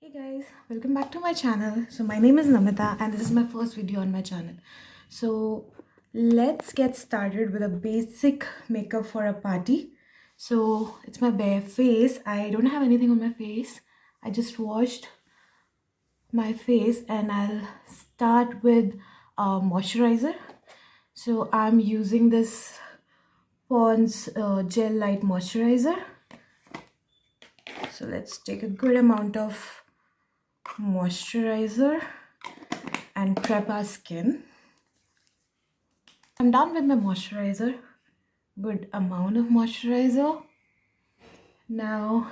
Hey guys, welcome back to my channel. So my name is Namita and this is my first video on my channel. So let's get started with a basic makeup for a party. So it's my bare face. I don't have anything on my face. I just washed my face and I'll start with a moisturizer. So I'm using this Pond's Gel Light Moisturizer. So let's take a good amount of moisturizer and prep our skin. I'm done with my moisturizer. Good amount of moisturizer. Now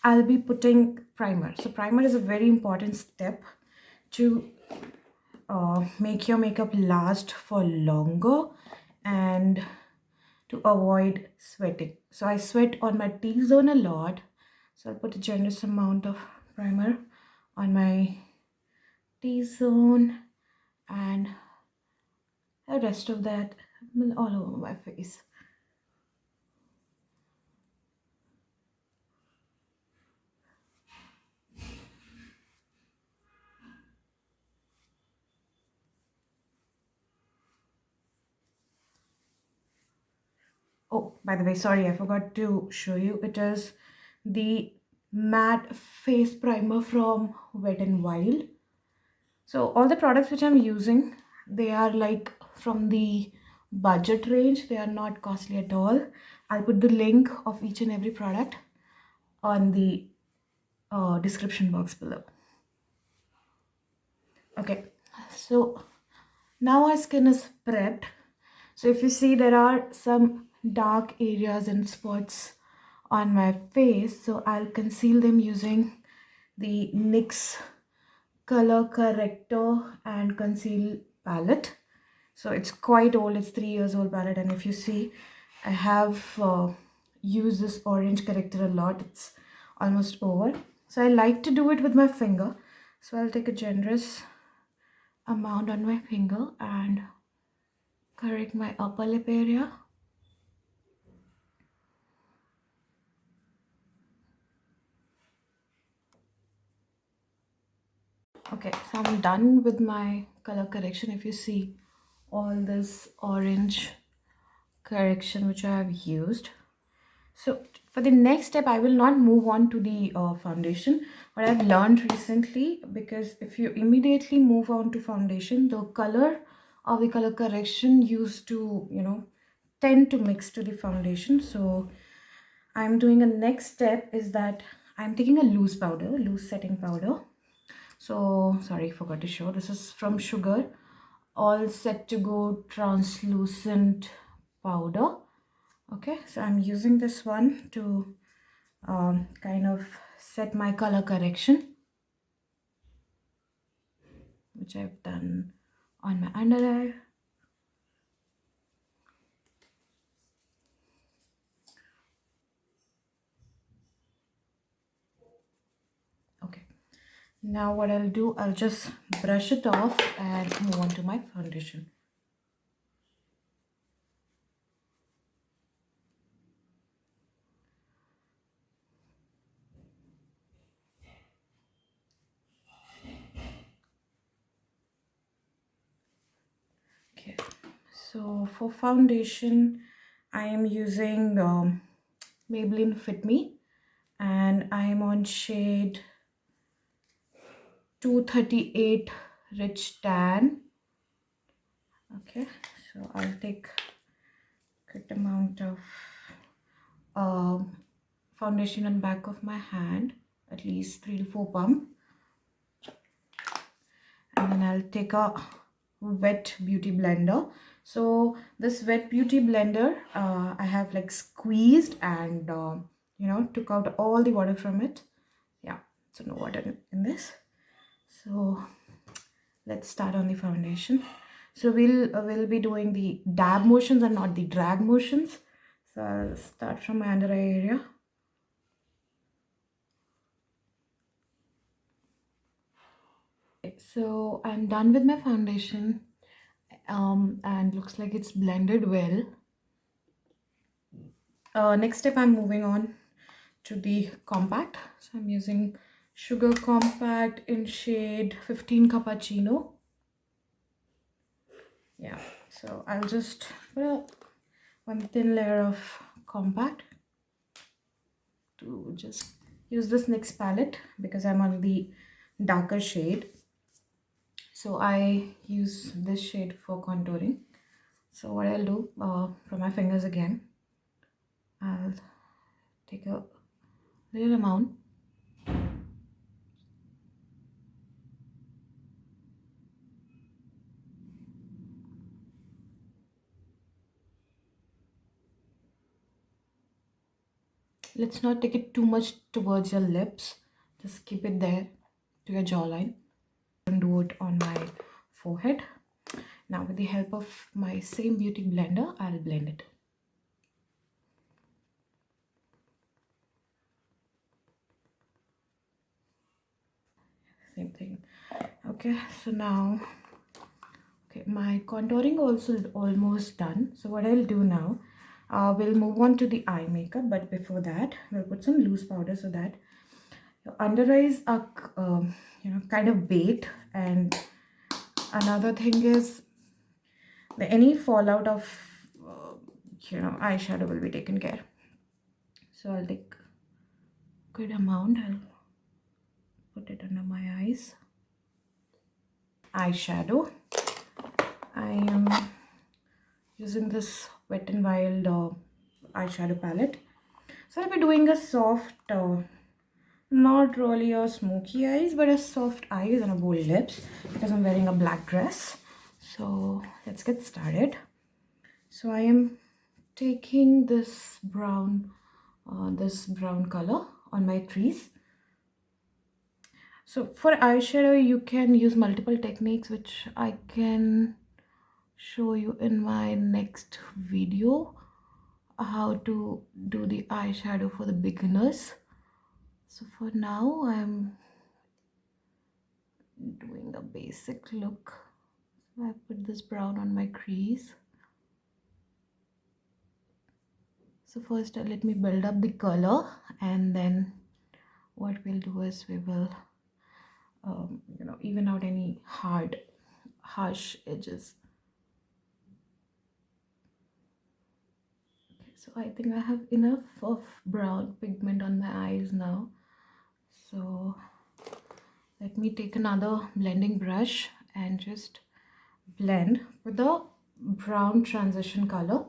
I'll be putting primer. So primer is a very important step to make your makeup last for longer and to avoid sweating. So I sweat on my T-zone a lot. So I'll put a generous amount of primer on my T-zone and the rest of that all over my face. Oh, by the way, sorry, I forgot to show you. It is the matte face primer from Wet n Wild. So all the products which I'm using, they are like from the budget range. They are not costly at all. I'll put the link of each and every product on the description box below. Okay, so now our skin is prepped. So if you see, there are some dark areas and spots on my face, so I'll conceal them using the NYX color corrector and conceal palette. So it's quite old, it's 3 years old palette, and if you see, I have used this orange corrector a lot. It's almost over, so I like to do it with my finger. So I'll take a generous amount on my finger and correct my upper lip area. Okay, so I'm done with my color correction. If you see all this orange correction which I have used. So for the next step, I will not move on to the foundation. What I've learned recently, because if you immediately move on to foundation, the color of the color correction used to, tend to mix to the foundation. So I'm doing a next step is that I'm taking a loose setting powder. So sorry, forgot to show. This is from Sugar, all set to go translucent powder. Okay, so I'm using this one to kind of set my color correction, which I've done on my under eye. Okay, now what I'll do, I'll just brush it off and move on to my foundation. Okay, so for foundation, I am using Maybelline Fit Me, and I am on shade 238 Rich Tan. Okay, so I'll take good amount of foundation on back of my hand, at least 3 to 4 pump, and then I'll take a wet beauty blender. So this wet beauty blender, I have like squeezed and took out all the water from it. Yeah, so no water in this. So let's start on the foundation. So we'll be doing the dab motions and not the drag motions. So I'll start from my under eye area. So I'm done with my foundation, and looks like it's blended well. Next step, I'm moving on to the compact. So I'm using Sugar Compact in shade 15 Cappuccino. Yeah, so I'll just put one thin layer of compact to just use this NYX palette because I'm on the darker shade. So I use this shade for contouring. So what I'll do for my fingers again, I'll take a little amount. Let's not take it too much towards your lips. Just keep it there to your jawline. And do it on my forehead. Now with the help of my same beauty blender, I'll blend it. Same thing. Okay, so now, okay, my contouring also almost done. So what I'll do now, we'll move on to the eye makeup, but before that, we'll put some loose powder so that your under eyes are, kind of baked. And another thing is, any fallout of, eyeshadow will be taken care. So I'll take good amount. I'll put it under my eyes. Eyeshadow. I am using this Wet n Wild eyeshadow palette. So I'll be doing a soft, not really a smoky eyes, but a soft eyes and a bold lips because I'm wearing a black dress. So let's get started. So I am taking this brown color on my crease. So for eyeshadow, you can use multiple techniques, which I can show you in my next video, how to do the eyeshadow for the beginners. So for now, I'm doing a basic look. So I put this brown on my crease. So first, let me build up the color, and then what we'll do is we will, even out any harsh edges. So I think I have enough of brown pigment on my eyes now. So let me take another blending brush and just blend with the brown transition color.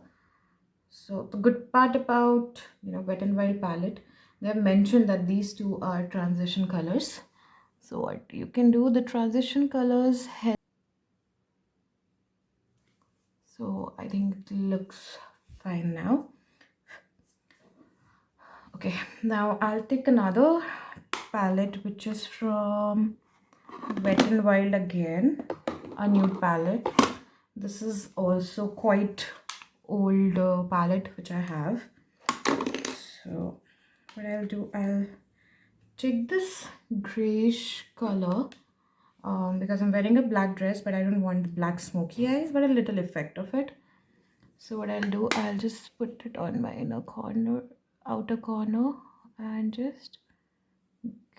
So the good part about Wet n Wild palette, they have mentioned that these two are transition colors. So what you can do, the transition colors help. So I think it looks fine now. Okay, now I'll take another palette which is from Wet n Wild again, a nude palette. This is also quite old palette which I have. So what I'll do, I'll take this grayish color because I'm wearing a black dress, but I don't want black smoky eyes, but a little effect of it. So what I'll do, I'll just put it on my outer corner, and just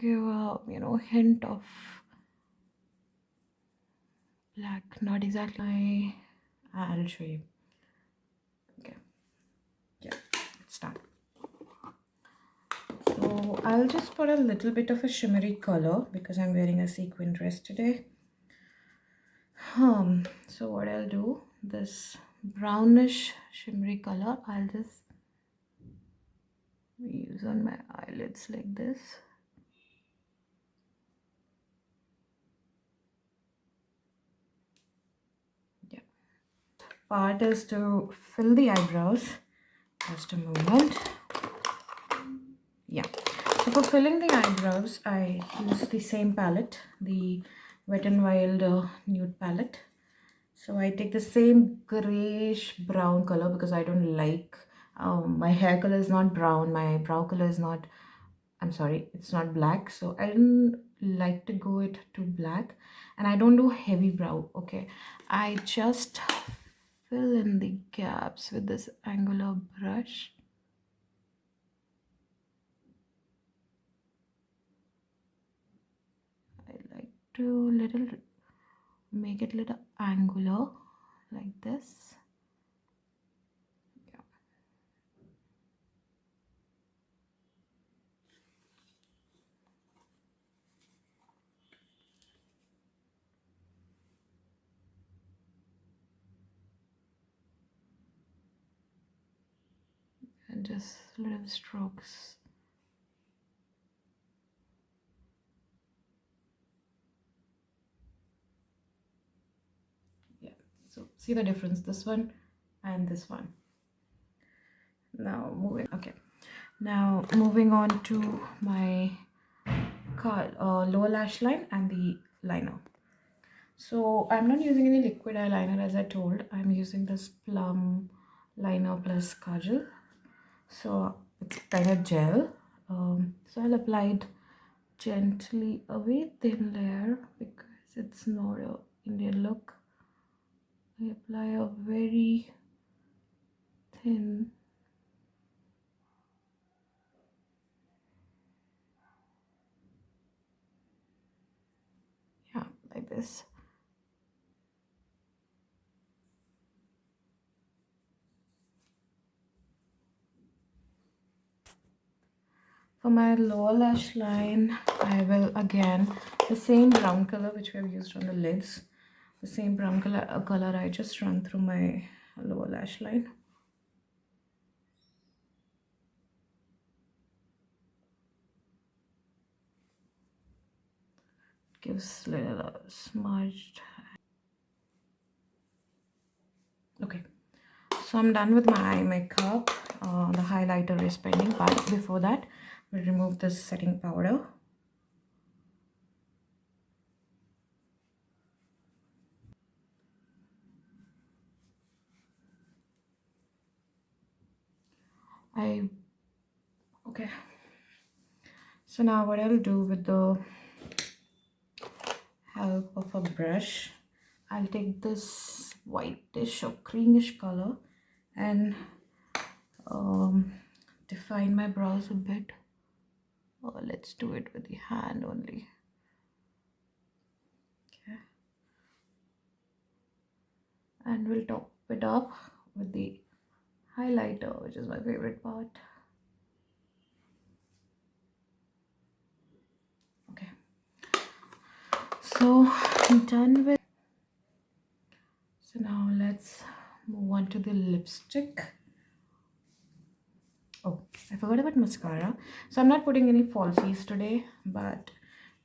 give a hint of black. Not exactly. I'll show you. Okay, yeah, it's done. So I'll just put a little bit of a shimmery color because I'm wearing a sequin dress today. So what I'll do, this brownish shimmery color, I'll just use on my eyelids like this. Yeah. Part is to fill the eyebrows. Just a moment. Yeah. So for filling the eyebrows, I use the same palette, the Wet n Wild nude palette. So I take the same grayish brown color because I don't like, my hair color is not brown, my brow color is not, I'm sorry, it's not black. So I don't like to go it too black, and I don't do heavy brow. Okay, I just fill in the gaps with this angular brush. to little make it little angular like this. Yeah. And just little strokes. Yeah, so see the difference, this one and this one. Now moving on to my lower lash line and the liner. So I'm not using any liquid eyeliner, as I told. I'm using this plum liner plus kajal. So it's kind of gel. So I'll apply it gently, a very thin layer because it's not a Indian look. I apply a very thin, yeah, like this. For my lower lash line, I will again, the same brown color which we have used on the lids, the same brown color I just run through my lower lash line. Gives little smudged. Okay, so I'm done with my eye makeup. The highlighter is pending, but before that, we'll remove this setting powder. Okay. So now what I'll do with the help of a brush, I'll take this whitish or creamish color and define my brows a bit. Let's do it with the hand only. Okay. And we'll top it up with the highlighter, which is my favorite part. Okay. So I'm done with. So now let's move on to the lipstick. Oh, I forgot about mascara. So I'm not putting any falsies today, but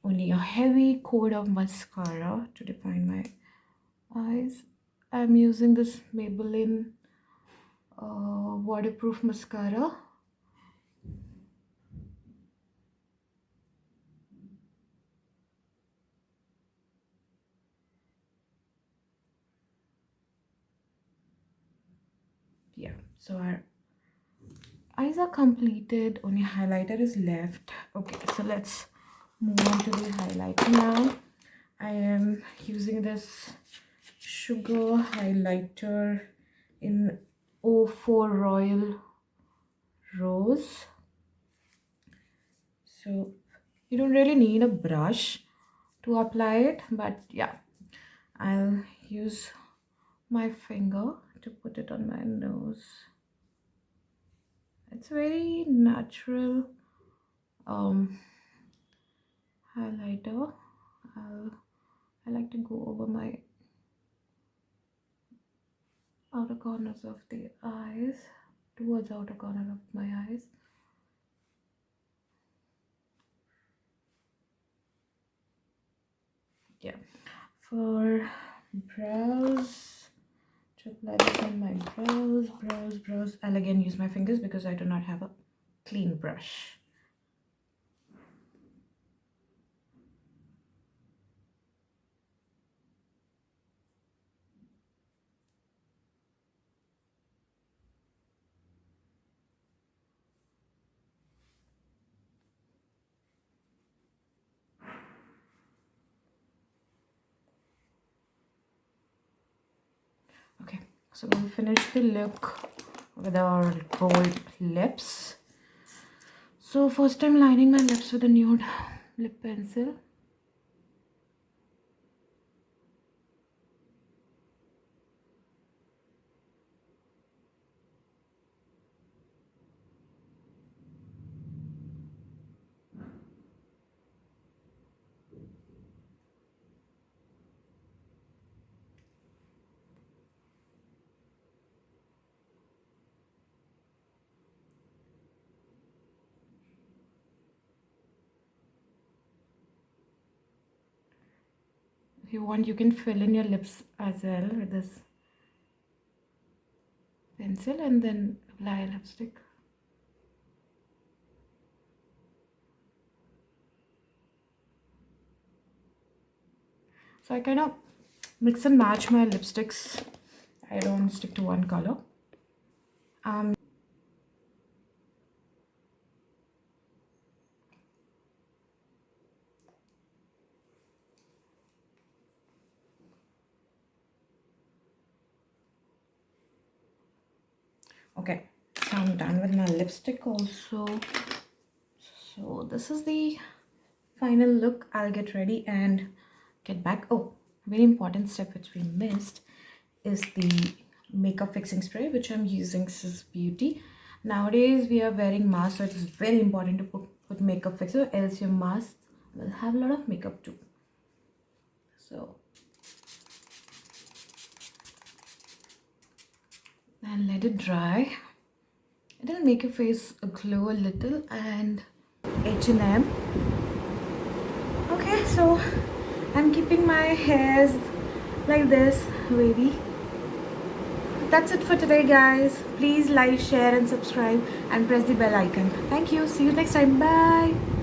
only a heavy coat of mascara to define my eyes. I'm using this Maybelline waterproof mascara. Yeah, so our eyes are completed, only highlighter is left. Okay, so let's move on to the highlighter now. I am using this sugar highlighter in 04 Royal Rose. So you don't really need a brush to apply it, but yeah, I'll use my finger to put it on my nose. It's very natural highlighter. I like to go over my outer corners of the eyes, towards the outer corner of my eyes. Yeah, for brows, to apply this on my brows, I'll again use my fingers because I do not have a clean brush. Okay, so we'll finish the look with our gold lips. So first I'm lining my lips with a nude lip pencil. If you want, you can fill in your lips as well with this pencil and then apply lipstick. So I kind of mix and match my lipsticks. I don't stick to one color. Okay, so I'm done with my lipstick also. So this is the final look. I'll get ready and get back. Oh, very important step which we missed is the makeup fixing spray, which I'm using. This is Beauty. Nowadays we are wearing masks, so it's very important to put makeup fixer, else your mask will have a lot of makeup too. So and let it dry. It'll make your face glow a little. And H&M. Okay, so I'm keeping my hairs like this, wavy. That's it for today, guys. Please like, share and subscribe and press the bell icon. Thank you. See you next time. Bye.